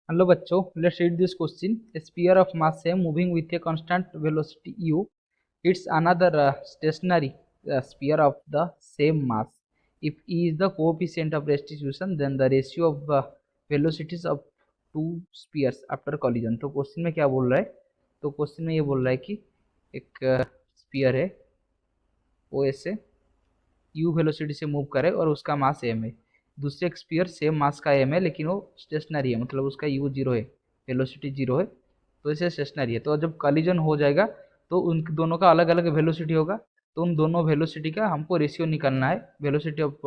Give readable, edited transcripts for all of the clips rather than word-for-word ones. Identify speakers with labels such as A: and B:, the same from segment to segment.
A: Hello बच्चों, let's read this question. A sphere of mass m moving with a constant velocity u, it's another stationary sphere of the same mass. If e is the coefficient of restitution, then the ratio of velocities of two spheres after collision. तो question में क्या बोल रहा है? तो question में ये बोल रहा है कि एक स्फीयर है, वो ऐसे u वेलोसिटी से मूव करे और उसका मास m है. दूसरे एक स्फीयर सेम मास का m है, लेकिन वो स्टेशनरी है, मतलब उसका u जीरो है, वेलोसिटी जीरो है, तो इसे स्टेशनरी है. तो जब कॉलिजन हो जाएगा तो उन दोनों का अलग अलग वेलोसिटी होगा. तो उन दोनों वेलोसिटी का हमको रेशियो निकालना है, velocity of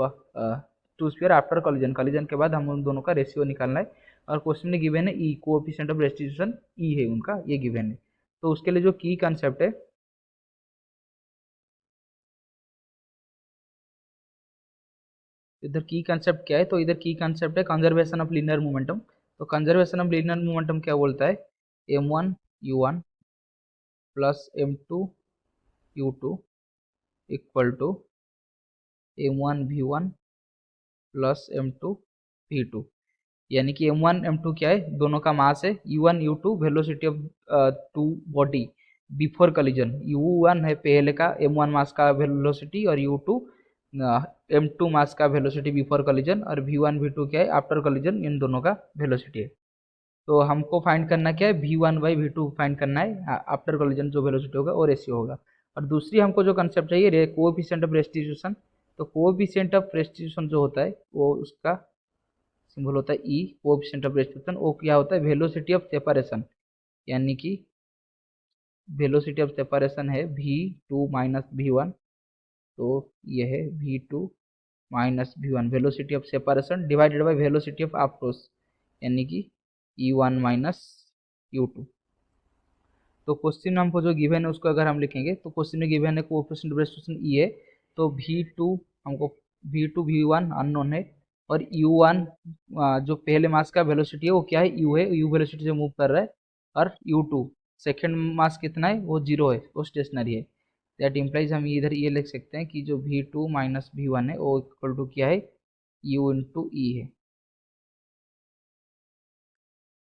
A: two sphere after collision. Collision के बाद हम उन दोनों का रेशियो निकालना है. और क्वेश्चन में गिवन है ई, कोएफिशिएंट ऑफ रेस्टिट्यूशन ई है उनका, ये गिवन है. तो उसके लिए जो की कंसेप्ट है, इधर की कंसेप्ट क्या है? तो इधर की कंसेप्ट है कंजर्वेशन ऑफ लीनियर मोमेंटम. तो कंजर्वेशन ऑफ लीनियर मोमेंटम क्या बोलता है? m1 u1 plus m2 u2 equal to m1 v1 plus m2 v2. यानी कि m1 m2 क्या है? दोनों का मास है. u1 u2 velocity of two body before collision. u1 है पहले का m1 मास का वेलोसिटी, और u2 m2 मास का वेलोसिटी बिफोर कॉलिजन, और v1 v2 क्या है? आफ्टर कॉलिजन इन दोनों का वेलोसिटी है. तो हमको फाइंड करना क्या है? v1 बाई v2 फाइंड करना है. आफ्टर कॉलिजन जो वेलोसिटी होगा वो रेशियो होगा. और दूसरी हमको जो कंसेप्ट चाहिए, कोएफिशिएंट ऑफ रेस्टिट्यूशन. तो कोएफिशिएंट ऑफ रेस्टिट्यूशन जो होता है वो उसका सिंबल होता है ई. कोएफिशिएंट ऑफ रेस्टिट्यूशन वो क्या होता है? Velocity of separation. यानी कि वेलोसिटी ऑफ सेपरेशन है v2 माइनस v1. तो ये है v2 minus v1, velocity of separation divided by velocity of approach, यानी कि e1 माइनस u2. तो क्वेश्चन हमको जो गिवन है उसको अगर हम लिखेंगे, तो क्वेश्चन में गिवन है कोएफिशिएंट ऑफ रेस्टिट्यूशन ई है. तो v2 हमको v2 v1 अननोन है, और u1 जो पहले मास का वेलोसिटी है वो क्या है? u है, u वेलोसिटी से मूव कर रहा है. और u2 सेकेंड मास कितना है? वो जीरो है, वो स्टेशनरी है. दैट इम्प्लाइज हम इधर ये लिख सकते हैं कि जो v2 माइनस v1 है वो इक्वल टू क्या है? u इंटू ई है.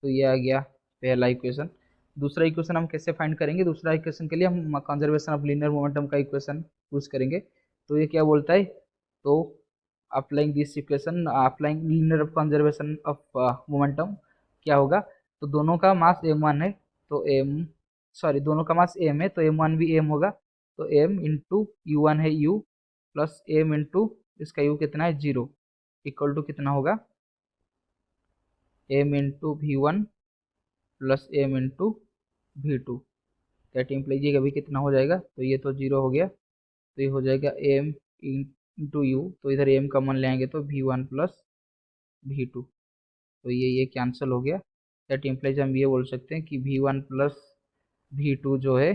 A: तो ये आ गया पहला इक्वेशन. दूसरा इक्वेशन हम कैसे फाइंड करेंगे? दूसरा इक्वेशन के लिए हम कंजर्वेशन ऑफ लीनियर मोमेंटम का इक्वेशन यूज करेंगे. तो ये क्या बोलता है? तो applying this equation, applying linear of conservation of momentum, क्या होगा? तो दोनों का मास m1 है, तो m, सॉरी, दोनों का मास m है, तो m1 भी m होगा. तो m इंटू u1 है u, प्लस m इंटू इसका u कितना है? जीरो, इक्वल टू कितना होगा? m into v1 plus m into v2. That implies ये अभी कितना हो जाएगा? तो ये तो जीरो हो गया, तो ये हो जाएगा m इंटू यू. तो इधर m कॉमन ले आएंगे तो v1 प्लस v2. तो ये कैंसिल हो गया. दैट इम्प्लाइज हम ये बोल सकते हैं कि v1 प्लस v2 जो है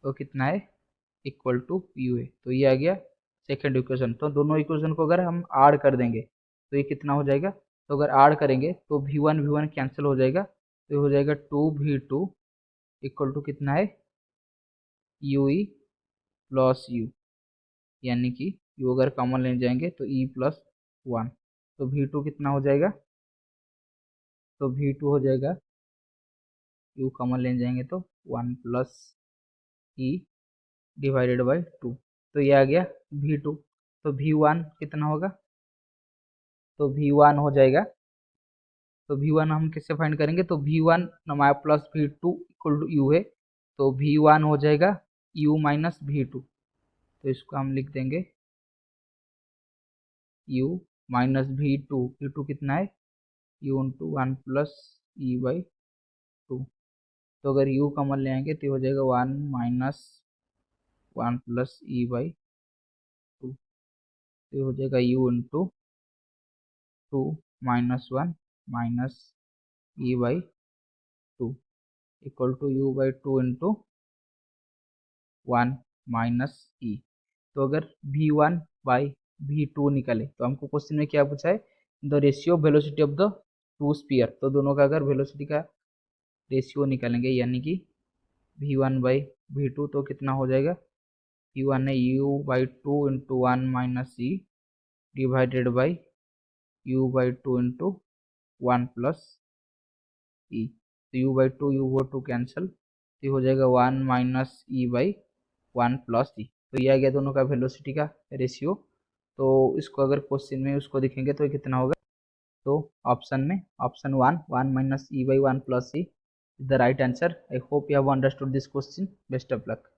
A: वो कितना है? इक्वल टू u है. तो ये आ गया सेकेंड इक्वेशन. तो दोनों इक्वेशन को अगर हम ऐड कर देंगे तो ये कितना हो जाएगा? तो अगर ऐड करेंगे तो v1 कैंसिल हो जाएगा, तो ये हो जाएगा 2v2 इक्वल टू कितना है? You E plus you. यानी कि यू अगर कॉमन लेने जाएंगे तो ई प्लस वन. तो वी टू कितना हो जाएगा? तो वी टू हो जाएगा, यू कॉमन लेने जाएंगे तो one plus E divided by two. तो ये आ गया वी टू. तो वी वन कितना होगा? तो वी वन हो जाएगा. तो वी वन हम किससे फाइंड करेंगे? तो वी वन हमारा plus V two equal to U है. तो वी वन हो जाएगा यू माइनस वी टू. तो इसको हम लिख देंगे यू माइनस वी टू कितना है? U into one plus e by two. तो अगर u कॉमन ले आएंगे तो हो जाएगा one minus one plus e by two. तो हो जाएगा u into two minus one minus e by two equal to u by two into one minus e. तो अगर v1 बाई v2 निकले तो हमको क्वेश्चन में क्या पूछा है? The ratio velocity of the two sphere. तो दोनों का अगर वेलोसिटी का रेशियो निकालेंगे, यानी कि v1 बाई v2, तो कितना हो जाएगा? v1 है u by two into one minus e divided by u by two into one plus e, तो यू बाई टू यू वो टू कैंसिल, तो ये हो जाएगा 1 minus e by 1 plus e. तो ये आ गया दोनों का वेलोसिटी का रेशियो। तो इसको अगर क्वेश्चन में उसको देखेंगे तो ये कितना होगा, तो ऑप्शन में option 1 minus e by 1 plus E is the right answer. I hope you have understood this question. Best of luck.